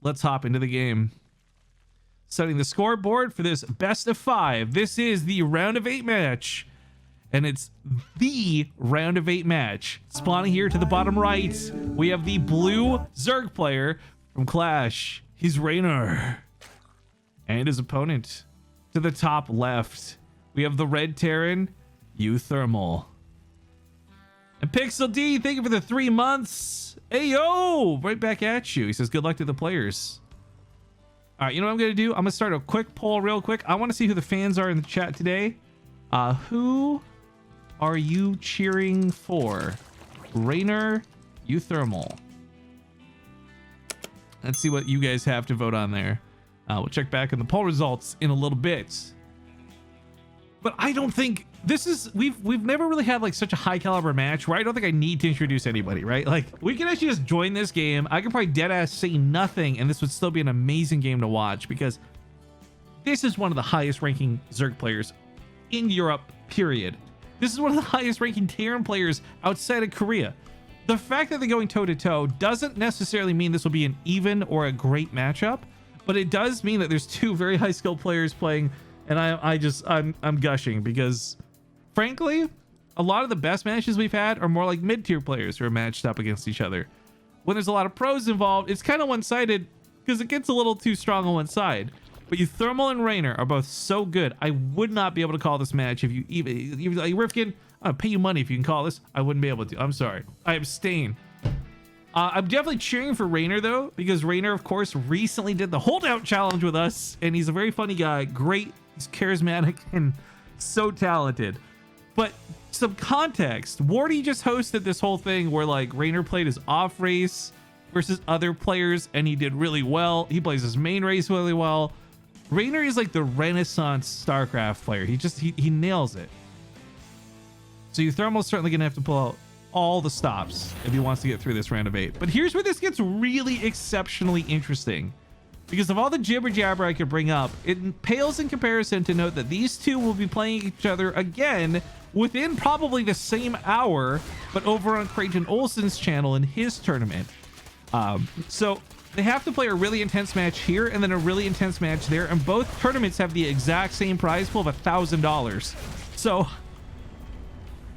let's hop into the game. Setting the scoreboard for this best of 5. This is the round of 8 match. And it's the round of 8 match. Spawning here to the bottom right, we have the blue Zerg player from Clash. He's Reynor. And his opponent to the top left, we have the red Terran, uThermal. And Pixel D, thank you for the 3 months. Hey, yo, right back at you. He says, good luck to the players. All right, you know what I'm going to do? I'm going to start a quick poll real quick. I want to see who the fans are in the chat today. Who are you cheering for? Reynor, uThermal. Let's see what you guys have to vote on there. We'll check back on the poll results in a little bit. But I don't think this is, we've never really had like such a high caliber match where I don't think I need to introduce anybody, right? Like we can actually just join this game. I could probably dead ass say nothing and this would still be an amazing game to watch because this is one of the highest ranking Zerg players in Europe, period. This is one of the highest ranking Terran players outside of Korea. The fact that they're going toe to toe doesn't necessarily mean this will be an even or a great matchup, but it does mean that there's 2 very high skilled players playing. And I'm gushing because frankly, a lot of the best matches we've had are more like mid-tier players who are matched up against each other. When there's a lot of pros involved, it's kind of one-sided because it gets a little too strong on one side. But uThermal and Reynor are both so good. I would not be able to call this match if you even like Rifkin, I'll pay you money if you can call this. I wouldn't be able to. I'm sorry. I abstain. I'm definitely cheering for Reynor though, because Reynor, of course, recently did the holdout challenge with us, and he's a very funny guy. Great. He's charismatic and so talented. But some context, Wardy just hosted this whole thing where like Reynor played his off race versus other players and he did really well. He plays his main race really well. Reynor is like the Renaissance StarCraft player. He nails it. So uThermal's certainly gonna have to pull out all the stops if he wants to get through this round of 8. But here's where this gets really exceptionally interesting. Because of all the jibber jabber I could bring up, it pales in comparison to note that these 2 will be playing each other again within probably the same hour, but over on Creighton Olsen's channel in his tournament. So they have to play a really intense match here and then a really intense match there, and both tournaments have the exact same prize pool of $1,000. So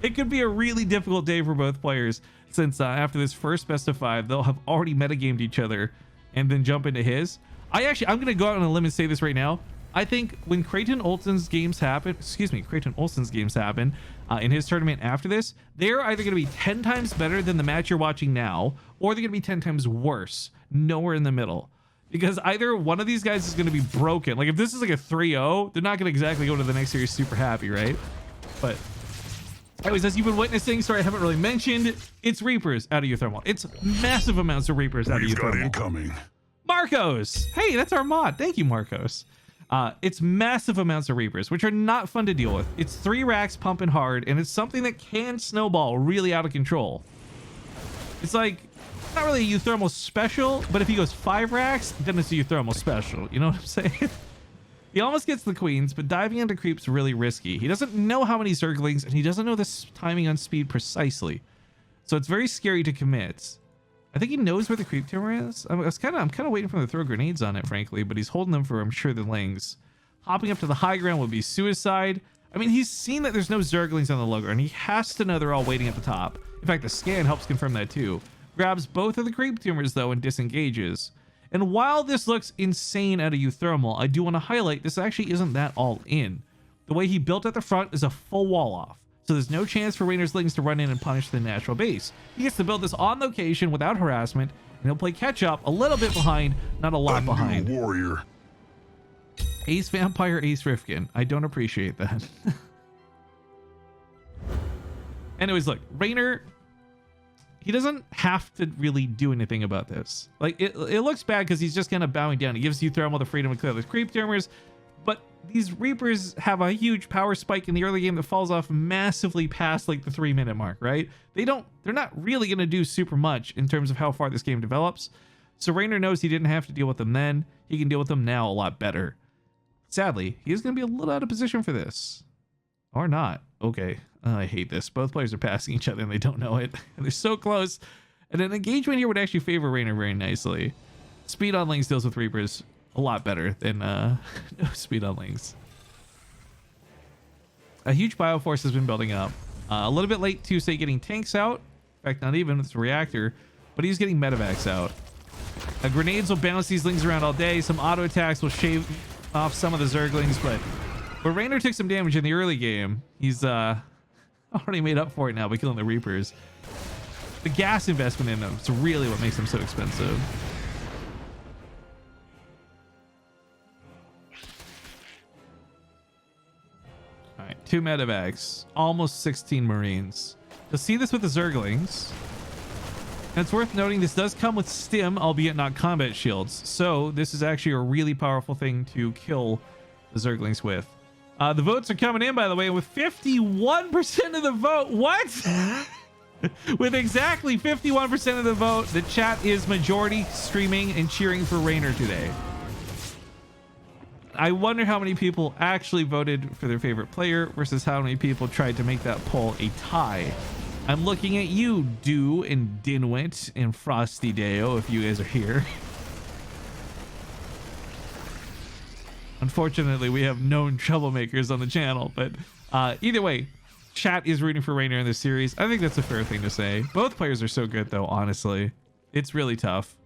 it could be a really difficult day for both players since after this first best of 5, they'll have already metagamed each other and then jump into his. I'm going to go out on a limb and say this right now. I think when Creighton Olsen's games happen in his tournament after this, they're either going to be 10 times better than the match you're watching now, or they're going to be 10 times worse, nowhere in the middle. Because either one of these guys is going to be broken. Like if this is like a 3-0, they're not going to exactly go to the next series super happy, right? But anyways, as you've been witnessing, sorry I haven't really mentioned, it's Reapers out of uThermal. It's massive amounts of Reapers out of uThermal. Got incoming. Marcos! Hey, that's our mod. Thank you, Marcos. It's massive amounts of Reapers, which are not fun to deal with. It's 3 racks pumping hard, and it's something that can snowball really out of control. It's like, not really a uThermal special, but if he goes 5 racks, then it's a uThermal special. You know what I'm saying? He almost gets the queens, but diving into creep's really risky. He doesn't know how many Zerglings, and he doesn't know the timing on speed precisely. So it's very scary to commit. I think he knows where the creep tumor is. I'm kind of waiting for him to throw grenades on it, frankly, but he's holding them for, I'm sure, the lings. Hopping up to the high ground would be suicide. I mean, he's seen that there's no Zerglings on the logo, and he has to know they're all waiting at the top. In fact, the scan helps confirm that too. Grabs both of the creep tumors, though, and disengages. And while this looks insane out of uThermal, I do want to highlight this actually isn't that all in. The way he built at the front is a full wall off. So there's no chance for Reynor's Lings to run in and punish the natural base. He gets to build this on location without harassment, and he'll play catch up a little bit behind, not a lot behind. Warrior. Ace Vampire, Ace Rifkin. I don't appreciate that. Anyways, look, Reynor, he doesn't have to really do anything about this. Like, it looks bad because he's just kind of bowing down. He gives uThermal the freedom to clear those creep tumors, but these Reapers have a huge power spike in the early game that falls off massively past like the 3-minute mark, right? They're not really going to do super much in terms of how far this game develops. So Reynor knows he didn't have to deal with them then. He can deal with them now a lot better. Sadly, he is going to be a little out of position for this. Or not. Okay. I hate this. Both players are passing each other and they don't know it. They're so close. And an engagement here would actually favor Reynor very nicely. Speed on Lings deals with Reapers a lot better than no speed on Lings. A huge Bioforce has been building up. A little bit late to say getting tanks out. In fact, not even with the reactor, but he's getting medevacs out. Grenades will bounce these Lings around all day. Some auto attacks will shave off some of the Zerglings, but Reynor took some damage in the early game. He's already made up for it now by killing the Reapers. The gas investment in them is really what makes them so expensive. All right, 2 medevacs, almost 16 Marines. You'll see this with the Zerglings. And it's worth noting this does come with stim, albeit not combat shields. So this is actually a really powerful thing to kill the Zerglings with. The votes are coming in, by the way, with 51% of the vote. What? With exactly 51% of the vote, the chat is majority streaming and cheering for Reynor today. I wonder how many people actually voted for their favorite player versus how many people tried to make that poll a tie. I'm looking at you, Dew and Dinwit and Frosty Deo, if you guys are here. Unfortunately, we have known troublemakers on the channel, but either way, chat is rooting for Reynor in this series. I think that's a fair thing to say. Both players are so good, though, honestly. It's really tough.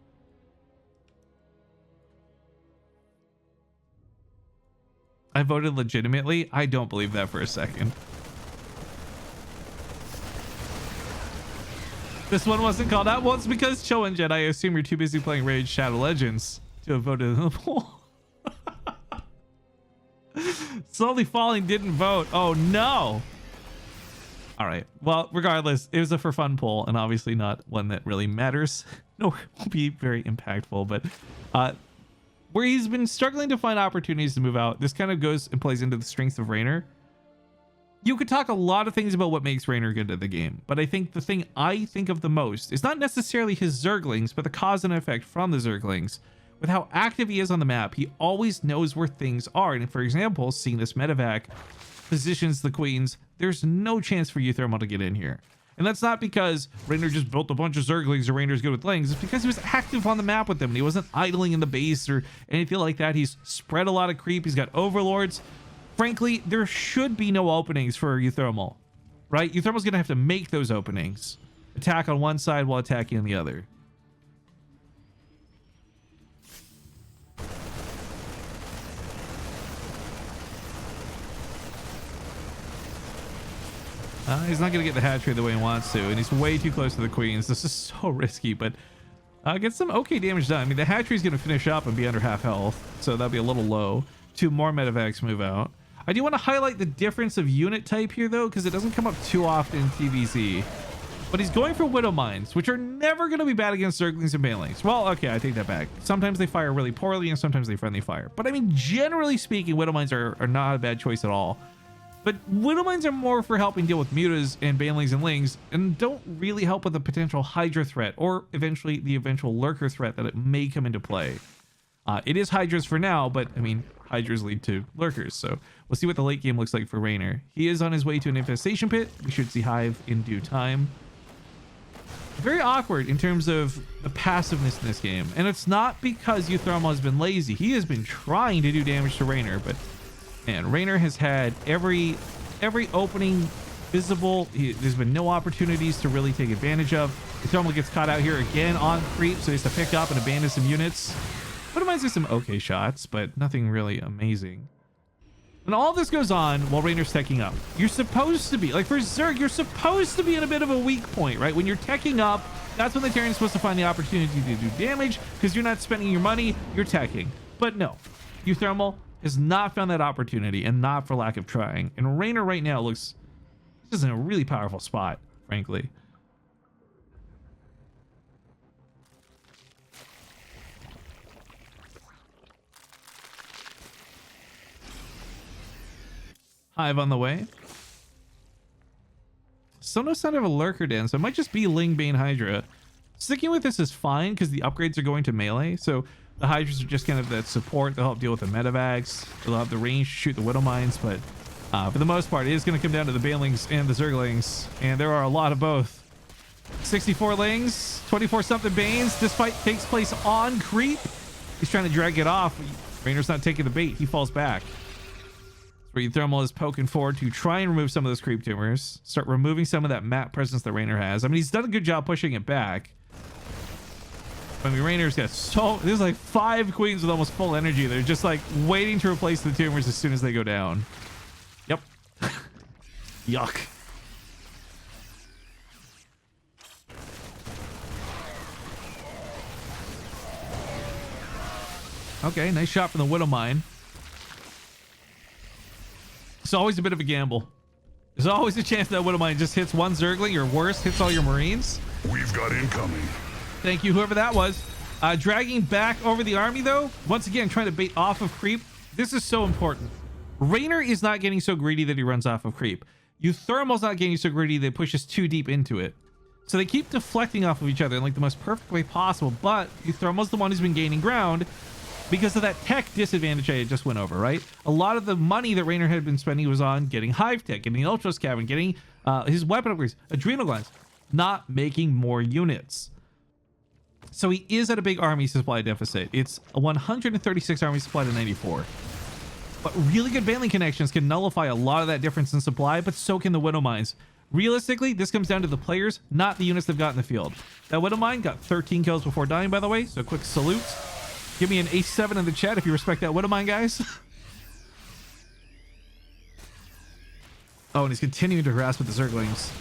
I voted legitimately. I don't believe that for a second. This one wasn't called out. Well, it's because Cho and Jedi, I assume you're too busy playing Rage Shadow Legends to have voted in the poll. Slowly Falling didn't vote. Oh, no. All right. Well, regardless, it was a for fun poll and obviously not one that really matters. No, it won't be very impactful, but where he's been struggling to find opportunities to move out, this kind of goes and plays into the strengths of Reynor. You could talk a lot of things about what makes Reynor good at the game, but I think the thing I think of the most is not necessarily his Zerglings, but the cause and effect from the Zerglings. With how active he is on the map, he always knows where things are. And for example, seeing this medevac positions the Queens, there's no chance for uThermal to get in here. And that's not because Reynor just built a bunch of Zerglings or Reynor's good with Lings. It's because he was active on the map with them and he wasn't idling in the base or anything like that. He's spread a lot of creep. He's got overlords. Frankly, there should be no openings for uThermal, right? uThermal's going to have to make those openings. Attack on one side while attacking on the other. He's not going to get the hatchery the way he wants to, and he's way too close to the Queens. This is so risky, but gets some okay damage done. I mean, the hatchery's going to finish up and be under half health, so that'll be a little low. 2 more medevacs move out. I do want to highlight the difference of unit type here, though, because it doesn't come up too often in TVZ. But he's going for Widow Mines, which are never going to be bad against Zerglings and Banelings. Well, okay, I take that back. Sometimes they fire really poorly, and sometimes they friendly fire. But I mean, generally speaking, Widow Mines are not a bad choice at all. But Widow Mines are more for helping deal with mutas and Banelings and Lings, and don't really help with the potential Hydra threat, or eventually the eventual Lurker threat that it may come into play. It is Hydras for now, but I mean, Hydras lead to Lurkers, so we'll see what the late game looks like for Reynor. He is on his way to an infestation pit. We should see Hive in due time. Very awkward in terms of the passiveness in this game, and it's not because uThermal has been lazy. He has been trying to do damage to Reynor, but man, Reynor has had every opening visible. There's been no opportunities to really take advantage of. uThermal gets caught out here again on creep, so he has to pick up and abandon some units. But it might be some okay shots, but nothing really amazing. And all this goes on while Reynor's teching up. You're supposed to be, like for Zerg, you're supposed to be in a bit of a weak point, right? When you're teching up, that's when the Terran's supposed to find the opportunity to do damage, because you're not spending your money, you're teching. But no, uThermal has not found that opportunity, and not for lack of trying. And Reynor right now looks just in a really powerful spot, frankly. Hive on the way. So no sign of a Lurker den, so it might just be Ling Bane Hydra. Sticking with this is fine because the upgrades are going to melee, so the Hydras are just kind of that support. They'll help deal with the medevacs. They'll have the range to shoot the Widow Mines, but for the most part, it is going to come down to the Banelings and the Zerglings, and there are a lot of both. 64 lings, 24 something Banes. This fight takes place on creep. He's trying to drag it off. Reynor's not taking the bait. He falls back. So uThermal is poking forward to try and remove some of those creep tumors. Start removing some of that map presence that Reynor has. I mean, he's done a good job pushing it back. I mean, Reynor's got there's like 5 queens with almost full energy. They're just like waiting to replace the tumors as soon as they go down. Yep. Yuck. Okay, nice shot from the Widow Mine. It's always a bit of a gamble. There's always a chance that Widow Mine just hits one Zergling, or worse, hits all your Marines. We've got incoming. Thank you, whoever that was. Dragging back over the army, though. Once again, trying to bait off of creep. This is so important. Reynor is not getting so greedy that he runs off of creep. uThermal's not getting so greedy that he pushes too deep into it. So they keep deflecting off of each other in like the most perfect way possible, but uThermal's the one who's been gaining ground because of that tech disadvantage I just went over, right? A lot of the money that Reynor had been spending was on getting hive tech, getting Ultros cabin, getting his weapon upgrades, adrenal glands, not making more units. So he is at a big army supply deficit. It's a 136 army supply to 94. But really good baneling connections can nullify a lot of that difference in supply, but so can the Widow Mines. Realistically, this comes down to the players, not the units they've got in the field. That Widow Mine got 13 kills before dying, by the way, so quick salute. Give me an A7 in the chat if you respect that Widow Mine, guys. Oh, and he's continuing to harass with the Zerglings.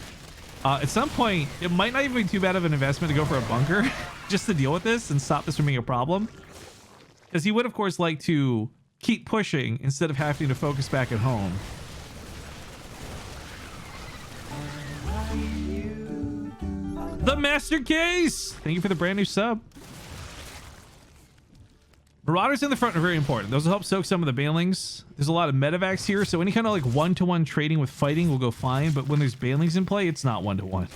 At some point, it might not even be too bad of an investment to go for a bunker just to deal with this and stop this from being a problem. Because he would, of course, like to keep pushing instead of having to focus back at home. The Master Case! Thank you for the brand new sub. Marauders in the front are very important. Those will help soak some of the banelings. There's a lot of medevacs here, so any kind of like one-to-one trading with fighting will go fine, but when there's banelings in play, it's not one-to-one.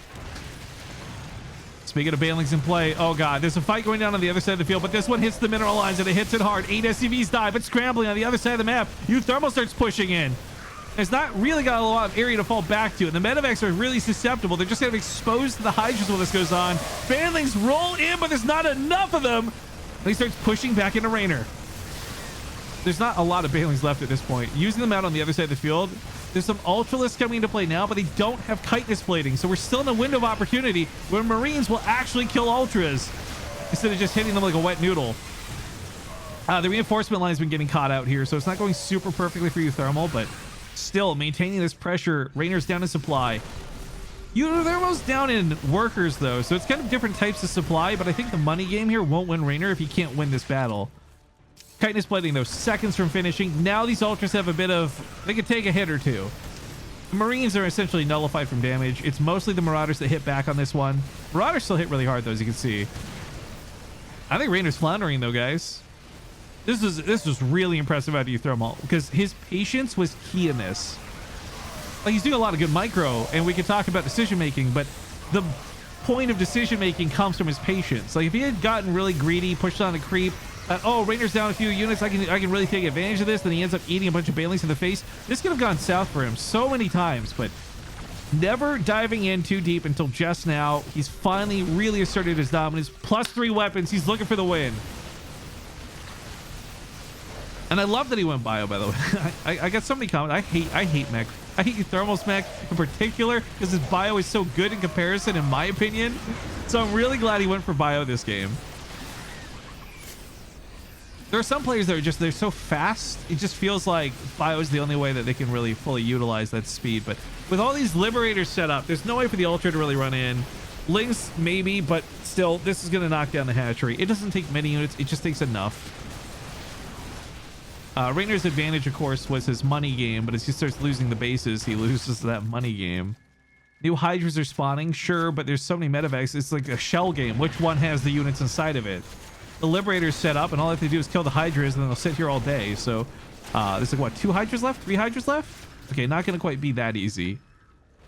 Speaking of banelings in play, oh god, there's a fight going down on the other side of the field, but this one hits the mineral lines and it hits it hard. 8 SCVs die, but scrambling on the other side of the map. uThermal starts pushing in. It's not really got a lot of area to fall back to, and the medevacs are really susceptible. They're just kind of exposed to the hydras while this goes on. Banelings roll in, but there's not enough of them. And he starts pushing back into Reynor. There's not a lot of banelings left at this point. Using them out on the other side of the field. There's some Ultralisks coming into play now, but they don't have chitinous plating. So we're still in a window of opportunity where Marines will actually kill Ultras instead of just hitting them like a wet noodle. The reinforcement line's been getting caught out here, so it's not going super perfectly for uThermal, but still maintaining this pressure. Reynor's down in supply. uThermal's down in workers, though, so it's kind of different types of supply, but I think the money game here won't win Reynor if he can't win this battle. Chitinous plating, though, seconds from finishing. Now these Ultras have a bit of... they can take a hit or two. The Marines are essentially nullified from damage. It's mostly the Marauders that hit back on this one. Marauders still hit really hard, though, as you can see. I think Reynor's floundering, though, guys. This was really impressive out of uThermal, because his patience was key in this. Like, he's doing a lot of good micro, and we can talk about decision making, but the point of decision making comes from his patience. Like, if he had gotten really greedy, pushed on a creep, oh, Reynor's down a few units, I can really take advantage of this, then he ends up eating a bunch of banelings in the face. This could have gone south for him so many times, but never diving in too deep until just now. He's finally really asserted his dominance. +3 weapons. He's looking for the win. And I love that he went bio, by the way. I got so many comments. I hate mech. I hate uThermal's mech in particular because his bio is so good in comparison, in my opinion. So I'm really glad he went for bio this game. There are some players that are just, they're so fast. It just feels like bio is the only way that they can really fully utilize that speed. But with all these Liberators set up, there's no way for the Ultra to really run in. Lings, maybe, but still, this is going to knock down the hatchery. It doesn't take many units. It just takes enough. Reynor's advantage, of course, was his money game, but as he starts losing the bases, he loses that money game. New Hydras are spawning, sure, but there's so many medevacs. It's like a shell game. Which one has the units inside of it? The Liberator's set up, and all I have to do is kill the Hydras, and then they'll sit here all day. So, there's like, what, 2 Hydras left? 3 Hydras left? Okay, not going to quite be that easy.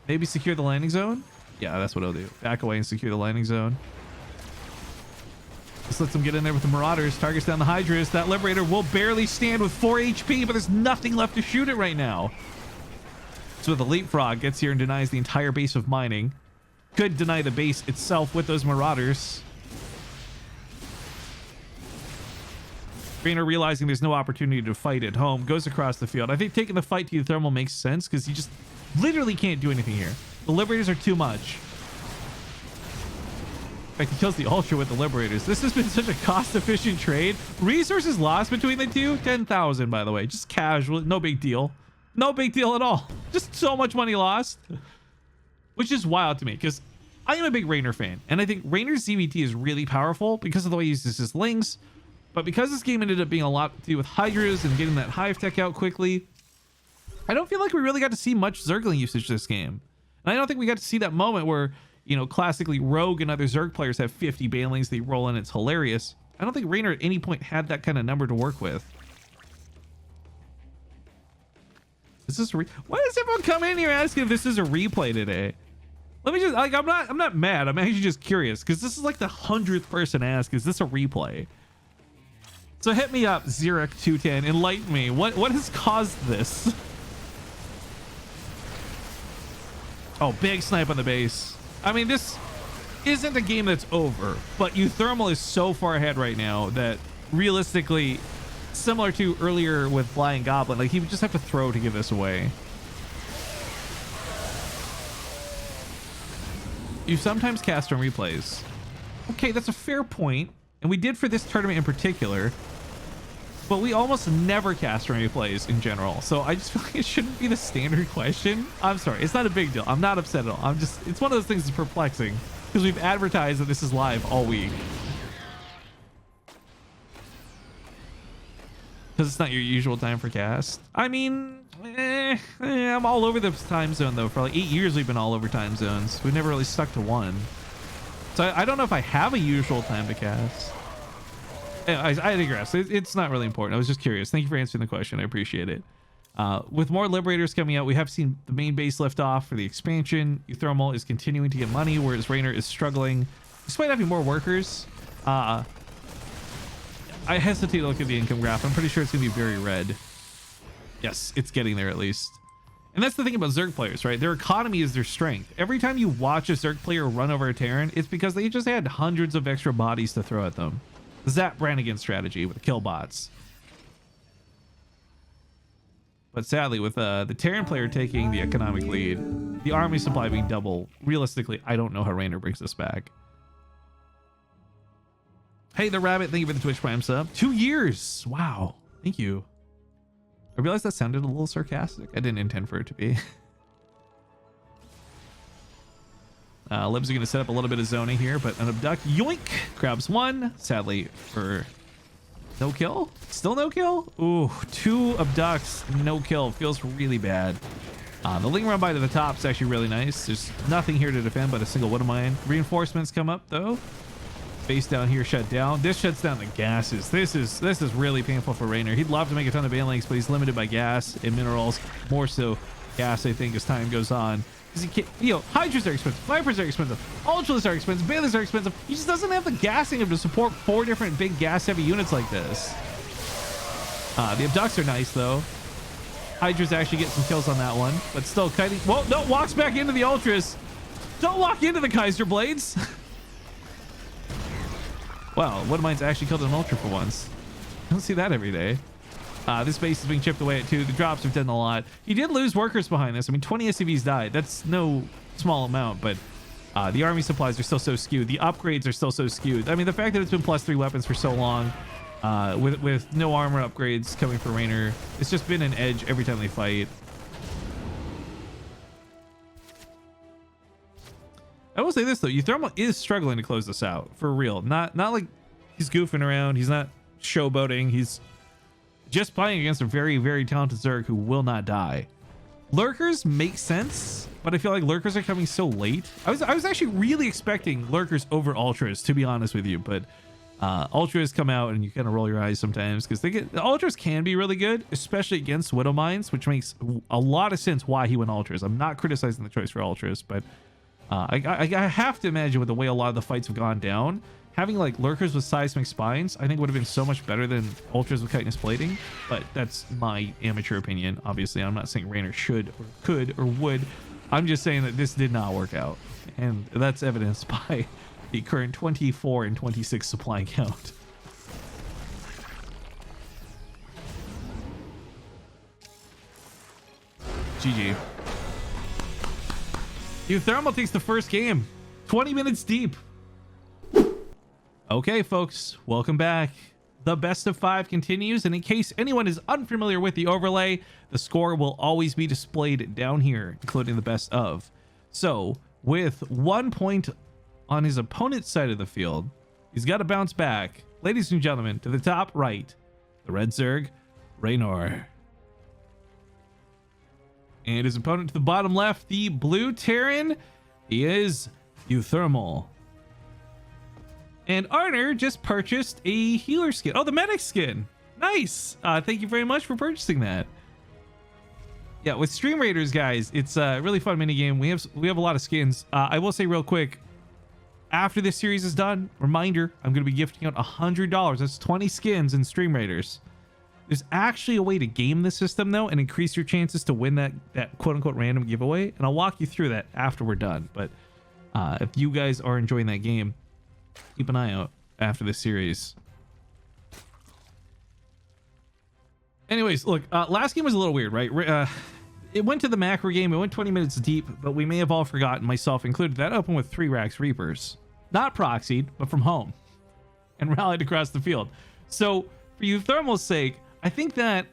Maybe secure the landing zone? Yeah, that's what I'll do. Back away and secure the landing zone. Just lets them get in there with the Marauders. Targets down the Hydras. That Liberator will barely stand with 4 HP, but there's nothing left to shoot it right now. So the Leapfrog gets here and denies the entire base of mining. could deny the base itself with those Marauders. Reynor, realizing there's no opportunity to fight at home, goes across the field. I think taking the fight to uThermal makes sense because you just literally can't do anything here. The Liberators are too much. In fact, he kills the Ultra with the Liberators. This has been such a cost-efficient trade. Resources lost between the two, 10,000, by the way. Just casual, no big deal. No big deal at all. Just so much money lost. Which is wild to me because I am a big Reynor fan. And I think Reynor's ZvT is really powerful because of the way he uses his links. But because this game ended up being a lot to do with Hydras and getting that Hive Tech out quickly, I don't feel like we really got to see much Zergling usage this game. And I don't think we got to see that moment where, you know, classically Rogue and other Zerg players have 50 Banelings they roll in. It's hilarious. I don't think Reynor at any point had that kind of number to work with. Is this why does everyone come in here asking if this is a replay today? Let me just, like, I'm not mad. I'm actually just curious because this is like the 100th person to ask, is this a replay? So hit me up, Xeric210, enlighten me. What has caused this? Oh, big snipe on the base. I mean, this isn't a game that's over, but uThermal is so far ahead right now that realistically, similar to earlier with Flying Goblin, like he would just have to throw to give this away. You sometimes cast on replays. Okay, that's a fair point. And we did for this tournament in particular, but we almost never cast on replays in general. So I just feel like it shouldn't be the standard question. I'm sorry, it's not a big deal. I'm not upset at all. It's one of those things that's perplexing because we've advertised that this is live all week. Because it's not your usual time for cast. I mean, I'm all over the time zone though. For like 8 years, we've been all over time zones. We've never really stuck to one. So I don't know if I have a usual time to cast. I digress. It's not really important. I was just curious. Thank you for answering the question. I appreciate it. With more Liberators coming out, we have seen the main base lift off for the expansion. uThermal is continuing to get money, whereas Reynor is struggling despite having more workers. I hesitate to look at the income graph. I'm pretty sure it's going to be very red. Yes, it's getting there at least. And that's the thing about Zerg players, right? Their economy is their strength. Every time you watch a Zerg player run over a Terran, it's because they just had hundreds of extra bodies to throw at them. Zap Brannigan strategy with the kill bots. But sadly, with the Terran player taking the economic lead, the army supply being double, realistically, I don't know how Reynor brings this back. Hey, the Rabbit, thank you for the Twitch Prime sub. 2 years. Wow. Thank you. I realized that sounded a little sarcastic. I didn't intend for it to be. Libs are going to set up a little bit of zoning here, but an abduct, yoink, grabs one. Sadly, for no kill. Still no kill. Ooh, 2 abducts, no kill. Feels really bad. The ling run by to the top is actually really nice. There's nothing here to defend but a single Widow Mine. Reinforcements come up though. Base down here shut down. This shuts down the gases. This is really painful for Reynor. He'd love to make a ton of Banelings, but he's limited by gas and minerals. More so gas, I think, as time goes on. He can't, you know, Hydras are expensive, Vipers are expensive, Ultras are expensive, Banelings are expensive. He just doesn't have the gassing to support 4 different big gas-heavy units like this. The abducts are nice though. Hydras actually get some kills on that one, but still kiting. Whoa, no, walks back into the Ultras. Don't walk into the Kaiser Blades. Wow, Widow Mine's actually killed an Ultra for once. I don't see that every day. This base is being chipped away at 2. The drops have done a lot. He did lose workers behind this. I mean, 20 SCVs died. That's no small amount, but the army supplies are still so skewed. The upgrades are still so skewed. I mean, the fact that it's been +3 weapons for so long, with no armor upgrades coming for Reynor, it's just been an edge every time they fight. I will say this though, uThermal is struggling to close this out for real. Not like he's goofing around. He's not showboating. He's just playing against a very, very talented Zerg who will not die. Lurkers make sense, but I feel like Lurkers are coming so late. I was actually really expecting Lurkers over Ultras, to be honest with you, but Ultras come out and you kind of roll your eyes sometimes because the Ultras can be really good, especially against Widow Mines, which makes a lot of sense why he went Ultras. I'm not criticizing the choice for Ultras, but I have to imagine with the way a lot of the fights have gone down, having like Lurkers with seismic spines, I think would have been so much better than Ultras with chitinous plating, but that's my amateur opinion. Obviously, I'm not saying Reynor should or could or would I'm just saying that this did not work out. And that's evidenced by the current 24 and 26 supply count. GG. uThermal takes the first game. 20 minutes deep. Okay, folks, welcome back. The best of 5 continues, and in case anyone is unfamiliar with the overlay, the score will always be displayed down here, including the best of. So, with 1 point on his opponent's side of the field, he's got to bounce back. Ladies and gentlemen, to the top right, the red Zerg, Reynor. And his opponent to the bottom left, the blue Terran, he is uThermal. And Arner just purchased a healer skin. Oh, the medic skin. Nice. Thank you very much for purchasing that. Yeah, with Stream Raiders, guys, it's a really fun minigame. We have a lot of skins. I will say real quick, after this series is done, reminder, I'm going to be gifting out $100. That's 20 skins in Stream Raiders. There's actually a way to game the system, though, and increase your chances to win that quote-unquote random giveaway. And I'll walk you through that after we're done. But if you guys are enjoying that game, keep an eye out after this series. Anyways, look, last game was a little weird, right? It went to the macro game. It went 20 minutes deep, but we may have all forgotten, myself included, that opened with 3 Rax Reapers. Not proxied, but from home. And rallied across the field. So, for uThermal's sake, I think that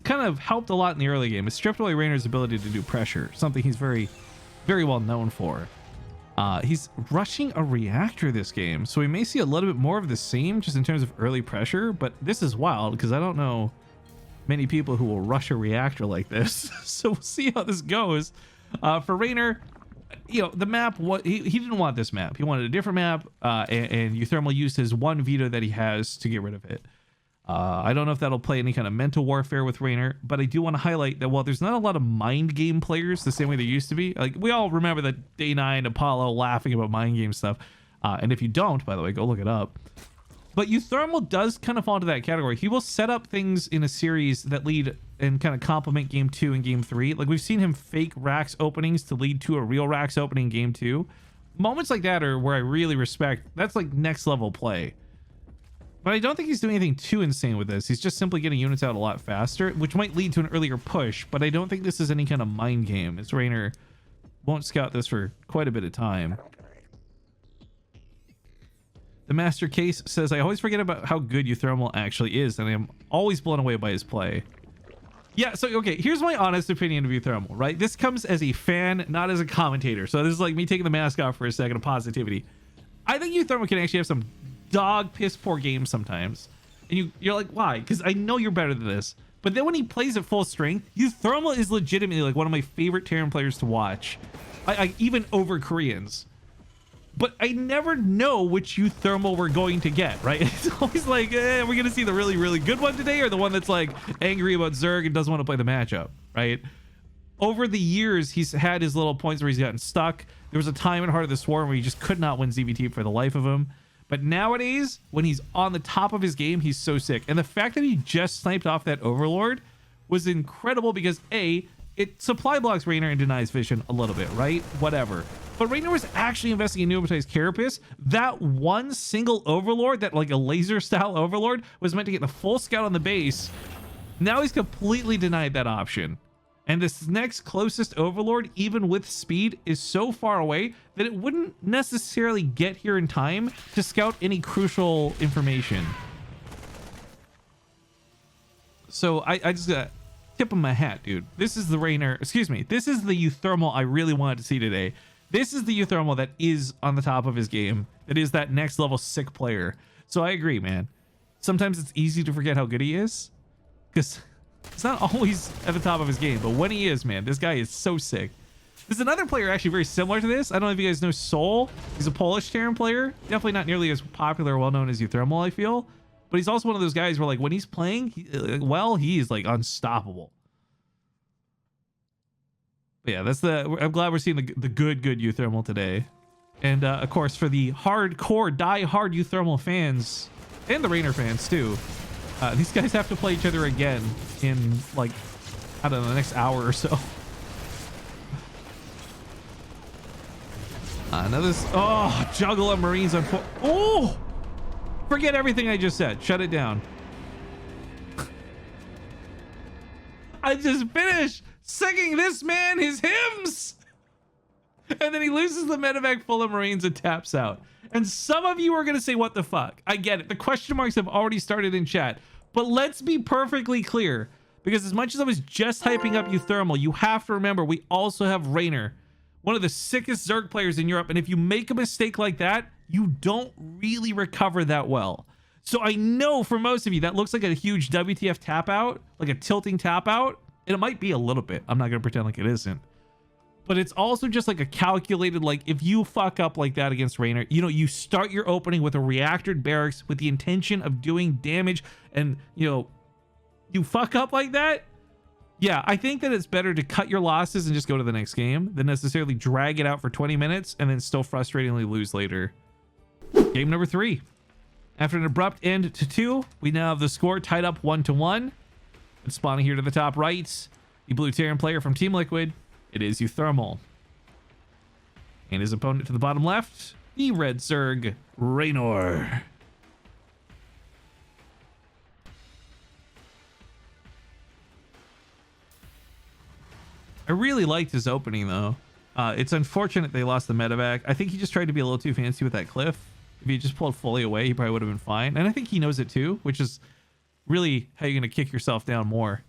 kind of helped a lot in the early game. It stripped away Reynor's ability to do pressure, something he's very, very well known for. He's rushing a reactor this game, so we may see a little bit more of the same just in terms of early pressure, but this is wild because I don't know many people who will rush a reactor like this. So we'll see how this goes. For Reynor, you know, the map, he didn't want this map. He wanted a different map, and uThermal used his one veto that he has to get rid of it. I don't know if that'll play any kind of mental warfare with Reynor, but I do want to highlight that while there's not a lot of mind game players the same way there used to be, like we all remember that Day 9 Apollo laughing about mind game stuff. And if you don't, by the way, go look it up. But uThermal does kind of fall into that category. He will set up things in a series that lead and kind of complement game 2 and game 3. Like we've seen him fake Rax openings to lead to a real Rax opening in game 2. Moments like that are where I really respect. That's like next level play. But I don't think he's doing anything too insane with this. He's just simply getting units out a lot faster, which might lead to an earlier push. But I don't think this is any kind of mind game, as Reynor won't scout this for quite a bit of time. The Master Case says, I always forget about how good uThermal actually is, and I am always blown away by his play. Yeah, so, okay, here's my honest opinion of uThermal, right? This comes as a fan, not as a commentator. So this is like me taking the mask off for a second of positivity. I think uThermal can actually have some dog piss poor games sometimes. And you're like, why? Because I know you're better than this. But then when he plays at full strength, uThermal is legitimately like one of my favorite Terran players to watch. I even over Koreans. But I never know which uThermal we're going to get, right? It's always like, we're going to see the really, really good one today or the one that's like angry about Zerg and doesn't want to play the matchup, right? Over the years, he's had his little points where he's gotten stuck. There was a time in Heart of the Swarm where he just could not win ZvT for the life of him. But nowadays, when he's on the top of his game, he's so sick. And the fact that he just sniped off that Overlord was incredible because A, it supply blocks Reynor and denies vision a little bit, right? Whatever. But Reynor was actually investing in Pneumatized Carapace. That one single Overlord, that like a laser style Overlord, was meant to get the full scout on the base. Now he's completely denied that option. And this next closest Overlord, even with speed, is so far away that it wouldn't necessarily get here in time to scout any crucial information. So I just got tip of my hat, dude. This is the Reynor, excuse me, this is the uThermal I really wanted to see today. This is the uThermal that is on the top of his game. That is that next level sick player. So I agree, man. Sometimes it's easy to forget how good he is because it's not always at the top of his game, but when he is, man, this guy is so sick. There's another player actually very similar to this. I don't know if you guys know Soul. He's a Polish Terran player. Definitely not nearly as popular or well-known as uThermal, I feel. But he's also one of those guys where, like, when he's playing, he is, like, unstoppable. But yeah, I'm glad we're seeing the good uThermal today. And, of course, for the hardcore, die-hard uThermal fans, and the Reynor fans, too, these guys have to play each other again in, like, I don't know, the next hour or so. Another. Oh, juggle of Marines on four. Oh, forget everything I just said. Shut it down. I just finished singing this man his hymns. And then he loses the medevac full of Marines and taps out. And some of you are going to say, what the fuck? I get it. The question marks have already started in chat. But let's be perfectly clear. Because as much as I was just hyping up uThermal, you have to remember we also have Reynor, one of the sickest Zerg players in Europe. And if you make a mistake like that, you don't really recover that well. So I know for most of you, that looks like a huge WTF tap out, like a tilting tap out. And it might be a little bit. I'm not going to pretend like it isn't. But it's also just like a calculated, like if you fuck up like that against Reynor, you know, you start your opening with a reactored barracks with the intention of doing damage, and you know, you fuck up like that. Yeah, I think that it's better to cut your losses and just go to the next game than necessarily drag it out for 20 minutes and then still frustratingly lose later. Game number 3. After an abrupt end to 2, we now have the score tied up 1-1. And spawning here to the top right, the blue Terran player from Team Liquid. It is uThermal. And his opponent to the bottom left, the red Zerg, Reynor. I really liked his opening, though. It's unfortunate they lost the medevac. I think he just tried to be a little too fancy with that cliff. If he just pulled fully away, he probably would have been fine. And I think he knows it too, which is really how you're going to kick yourself down more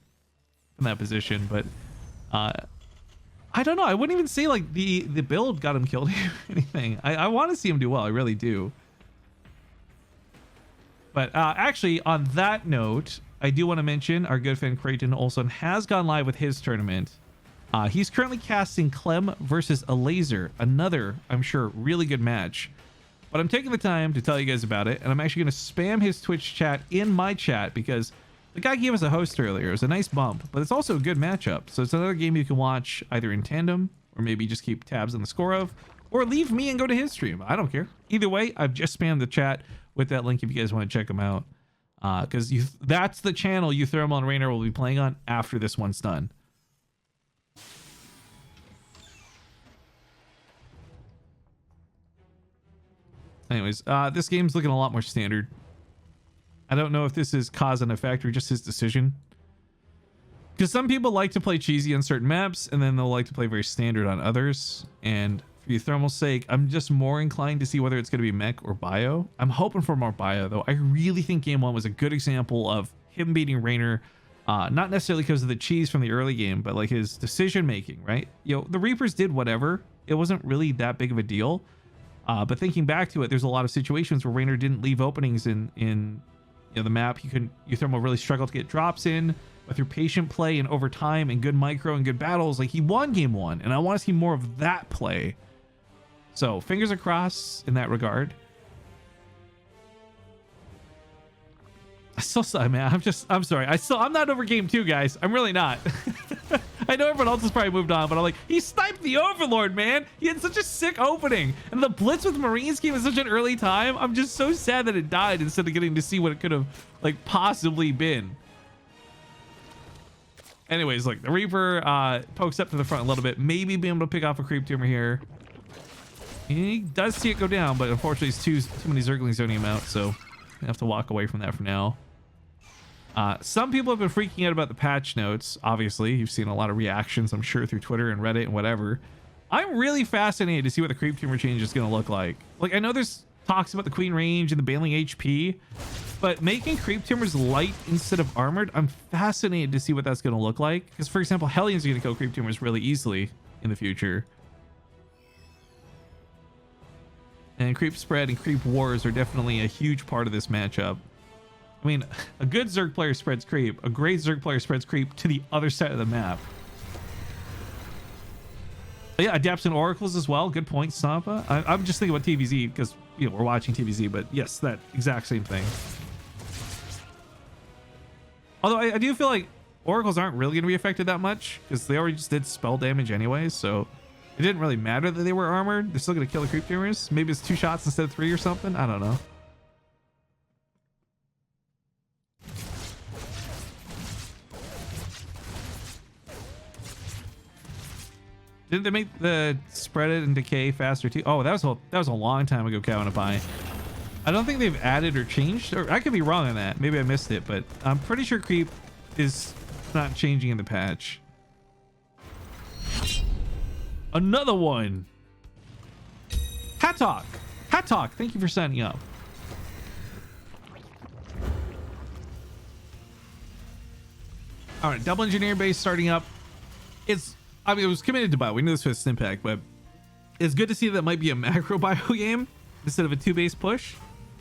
in that position. But I don't know. I wouldn't even say like the build got him killed or anything. I want to see him do well. I really do. But actually, on that note, I do want to mention our good friend Creighton Olson has gone live with his tournament. He's currently casting Clem versus a laser. Another, I'm sure, really good match. But I'm taking the time to tell you guys about it. And I'm actually going to spam his Twitch chat in my chat because the guy gave us a host earlier. It was a nice bump, but it's also a good matchup. So it's another game you can watch either in tandem or maybe just keep tabs on the score of, or leave me and go to his stream. I don't care. Either way, I've just spammed the chat with that link if you guys want to check him out. Because that's the channel uThermal and Reynor will be playing on after this one's done. Anyways, this game's looking a lot more standard. I don't know if this is cause and effect or just his decision. Because some people like to play cheesy on certain maps, and then they'll like to play very standard on others. And for uThermal's sake, I'm just more inclined to see whether it's going to be mech or bio. I'm hoping for more bio, though. I really think Game 1 was a good example of him beating Reynor. Not necessarily because of the cheese from the early game, but like his decision making, right? You know, the Reapers did whatever. It wasn't really that big of a deal. But thinking back to it, there's a lot of situations where Reynor didn't leave openings in you know, the map. uThermal really struggled to get drops in, but through patient play and over time and good micro and good battles, like he won Game 1, and I want to see more of that play. So fingers across in that regard. I still say, man, I'm sorry. I'm not over Game 2, guys. I'm really not. I know everyone else has probably moved on, but I'm like, he sniped the Overlord, man. He had such a sick opening. And the blitz with Marines came at such an early time. I'm just so sad that it died instead of getting to see what it could have like possibly been. Anyways, like the Reaper pokes up to the front a little bit, maybe being able to pick off a creep tumor here. He does see it go down, but unfortunately it's too many Zerglings zoning him out, so I have to walk away from that for now. Some people have been freaking out about the patch notes. Obviously, you've seen a lot of reactions, I'm sure, through Twitter and Reddit and whatever. I'm really fascinated to see what the creep tumor change is going to look like. Like, I know there's talks about the queen range and the bailing HP, but making creep tumors light instead of armored, I'm fascinated to see what that's going to look like. Because, for example, Hellions are going to kill creep tumors really easily in the future. And creep spread and creep wars are definitely a huge part of this matchup. I mean, a good Zerg player spreads creep. A great Zerg player spreads creep to the other side of the map. But yeah, adapts and oracles as well. Good point, Stampa. I'm just thinking about TVZ because, you know, we're watching TVZ, but yes, that exact same thing. Although I do feel like oracles aren't really going to be affected that much because they already just did spell damage anyway, so it didn't really matter that they were armored. They're still going to kill the creep tumors. Maybe it's 2 shots instead of 3 or something. I don't know. Didn't they make the spread it and decay faster too? Oh, that was a long time ago, Cow and a Pie. I don't think they've added or changed, or I could be wrong on that. Maybe I missed it, but I'm pretty sure creep is not changing in the patch. Another one. Hat Talk. Hat Talk, thank you for signing up. All right, double engineer base starting up. I mean, it was committed to bio. We knew this was Stimpack, but it's good to see that might be a macro bio game instead of a 2-base push.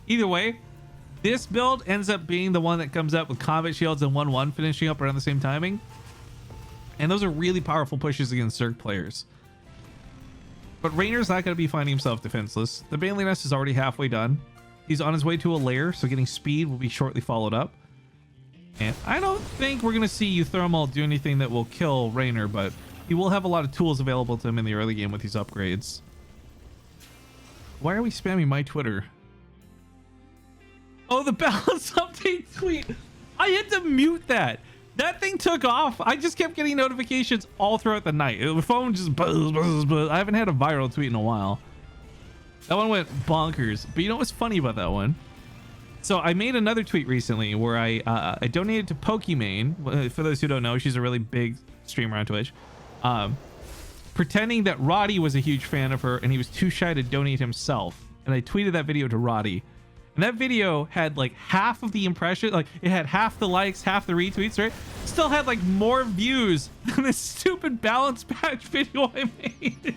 Either way, this build ends up being the one that comes up with combat shields and 1-1 finishing up around the same timing. And those are really powerful pushes against Zerg players. But Reynor's not going to be finding himself defenseless. The Baneling Nest is already halfway done. He's on his way to a lair, so getting speed will be shortly followed up. And I don't think we're going to see uThermal do anything that will kill Reynor, but he will have a lot of tools available to him in the early game with these upgrades. Why are we spamming my Twitter? Oh, the balance update tweet. I had to mute that. That thing took off. I just kept getting notifications all throughout the night. The phone just buzz. I haven't had a viral tweet in a while. That one went bonkers. But you know what's funny about that one? So I made another tweet recently where I donated to Pokimane. For those who don't know, she's a really big streamer on Twitch. Pretending that Roddy was a huge fan of her and he was too shy to donate himself. And I tweeted that video to Roddy. And that video had like half of the impression, like it had half the likes, half the retweets, right? Still had like more views than this stupid balance patch video I made.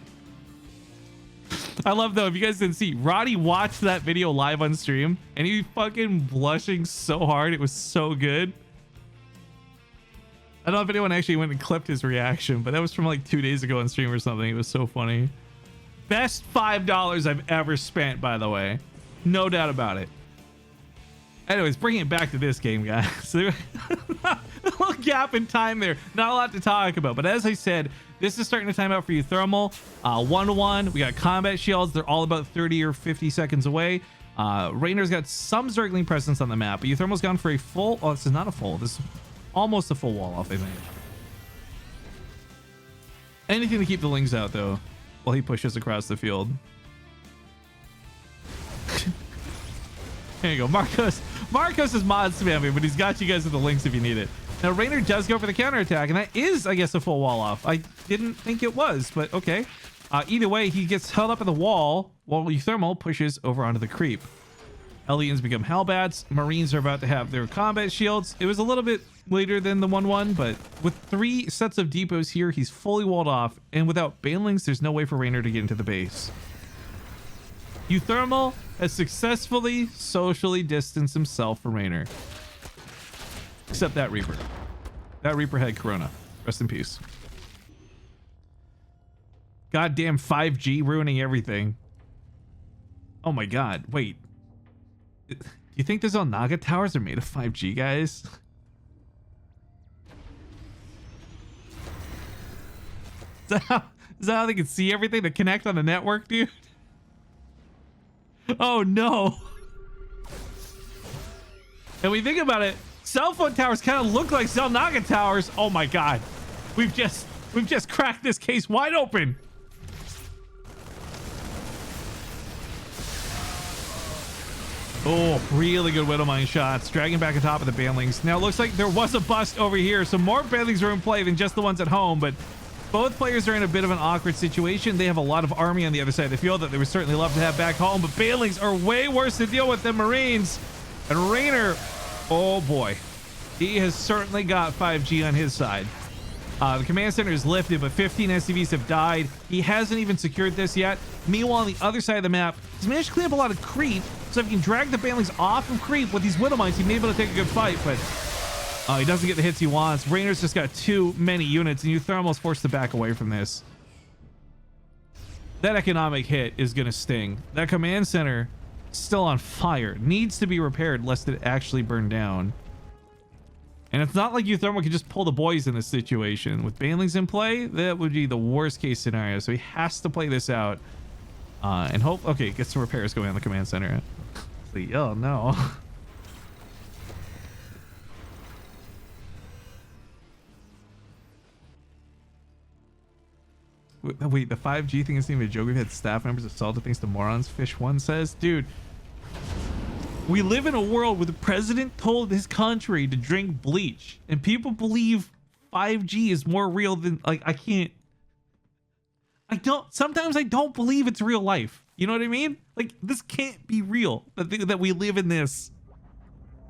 I love though, if you guys didn't see, Roddy watched that video live on stream and he fucking blushing so hard. It was so good. I don't know if anyone actually went and clipped his reaction, but that was from like 2 days ago on stream or something. It was so funny. Best $5 I've ever spent, by the way. No doubt about it. Anyways, bringing it back to this game, guys. So, a little gap in time there. Not a lot to talk about. But as I said, this is starting to time out for uThermal. 1-1. We got combat shields. They're all about 30 or 50 seconds away. Reynor's got some Zergling presence on the map. But uThermal's gone for a full... Oh, this is not a full. This is almost a full wall off, I think. Anything to keep the Lings out, though, while he pushes across the field. There you go. Marcos is mod spamming, but he's got you guys with the links if you need it. Now, Reynor does go for the counterattack, and that is, I guess, a full wall off. I didn't think it was, but okay. Either way, he gets held up at the wall while uThermal pushes over onto the creep. Hellions become Hellbats. Marines are about to have their combat shields. It was a little bit later than the 1-1, but with 3 sets of depots here, he's fully walled off, and without Banelings, there's no way for Reynor to get into the base. uThermal has successfully socially distanced himself from Reynor. Except that Reaper. That Reaper had Corona. Rest in peace. Goddamn 5G ruining everything. Oh my god. Wait. Do you think the Zelnaga towers are made of 5G, guys? Is that how they can see everything to connect on the network, dude? Oh no. And when you think about it, cell phone towers kind of look like Zelnaga towers. Oh my god. We've just cracked this case wide open. Oh, really good Widowmine shots. Dragging back on top of the Banelings. Now it looks like there was a bust over here, so more Banelings are in play than just the ones at home, but both players are in a bit of an awkward situation. They have a lot of army on the other side of the field that they would certainly love to have back home, but Banelings are way worse to deal with than Marines. And Reynor, oh boy, he has certainly got 5G on his side. The command center is lifted, but 15 SCVs have died. He hasn't even secured this yet. Meanwhile, on the other side of the map, he's managed to clean up a lot of creep. So if he can drag the Banelings off of creep with these Widowmines, he may be able to take a good fight, but he doesn't get the hits he wants. Reynor's just got too many units, and uThermal's forced to back away from this. That economic hit is going to sting. That command center, still on fire, needs to be repaired lest it actually burn down. And it's not like uThermal can just pull the boys in this situation. With Banelings in play, that would be the worst case scenario. So he has to play this out and hope. Okay, get some repairs going on the command center. Oh no. Wait, the 5G thing isn't even a joke. We've had staff members assaulted thanks to morons. Fish1 says, dude, we live in a world where the president told his country to drink bleach, and people believe 5G is more real than, like, sometimes I don't believe it's real life. You know what I mean? Like, this can't be real, that we live in this,